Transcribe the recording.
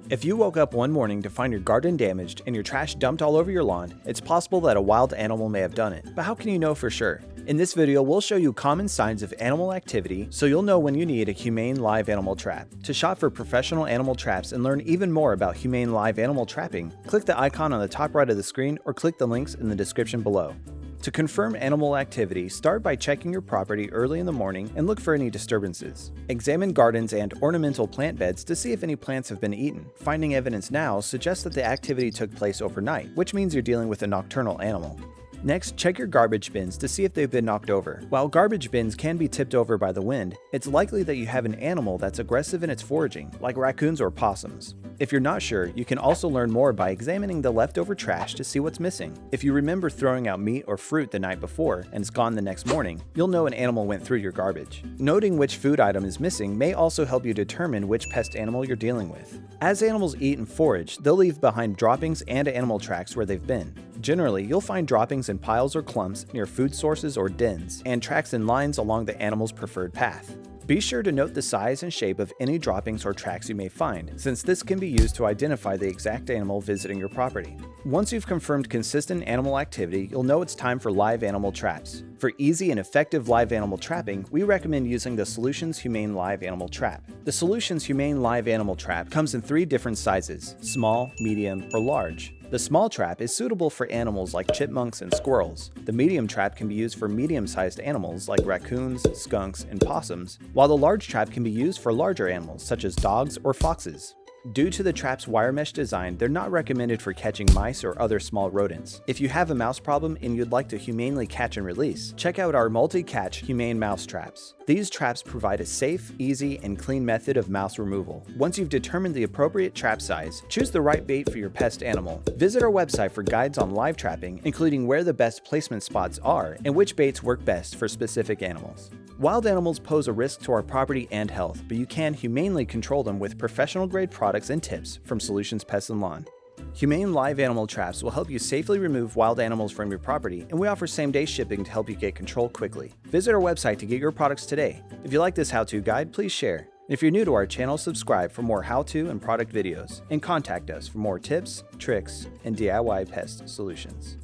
If you woke up one morning to find your garden damaged and your trash dumped all over your lawn, it's possible that a wild animal may have done it. But how can you know for sure? In this video, we'll show you common signs of animal activity so you'll know when you need a humane live animal trap. To shop for professional animal traps and learn even more about humane live animal trapping, click the icon on the top right of the screen or click the links in the description below. To confirm animal activity, start by checking your property early in the morning and look for any disturbances. Examine gardens and ornamental plant beds to see if any plants have been eaten. Finding evidence now suggests that the activity took place overnight, which means you're dealing with a nocturnal animal. Next, check your garbage bins to see if they've been knocked over. While garbage bins can be tipped over by the wind, it's likely that you have an animal that's aggressive in its foraging, like raccoons or possums. If you're not sure, you can also learn more by examining the leftover trash to see what's missing. If you remember throwing out meat or fruit the night before and it's gone the next morning, you'll know an animal went through your garbage. Noting which food item is missing may also help you determine which pest animal you're dealing with. As animals eat and forage, they'll leave behind droppings and animal tracks where they've been. Generally, you'll find droppings in piles or clumps near food sources or dens, and tracks in lines along the animal's preferred path. Be sure to note the size and shape of any droppings or tracks you may find, since this can be used to identify the exact animal visiting your property. Once you've confirmed consistent animal activity, you'll know it's time for live animal traps. For easy and effective live animal trapping, we recommend using the Solutions Humane Live Animal Trap. The Solutions Humane Live Animal Trap comes in 3 different sizes: small, medium, or large. The small trap is suitable for animals like chipmunks and squirrels. The medium trap can be used for medium-sized animals like raccoons, skunks, and possums, while the large trap can be used for larger animals such as dogs or foxes. Due to the trap's wire mesh design, they're not recommended for catching mice or other small rodents. If you have a mouse problem and you'd like to humanely catch and release, check out our multi-catch humane mouse traps. These traps provide a safe, easy, and clean method of mouse removal. Once you've determined the appropriate trap size, choose the right bait for your pest animal. Visit our website for guides on live trapping, including where the best placement spots are and which baits work best for specific animals. Wild animals pose a risk to our property and health, but you can humanely control them with professional-grade products and tips from Solutions Pest and Lawn. Humane live animal traps will help you safely remove wild animals from your property, and we offer same-day shipping to help you get control quickly. Visit our website to get your products today. If you like this how-to guide, please share. And if you're new to our channel, subscribe for more how-to and product videos, and contact us for more tips, tricks, and DIY pest solutions.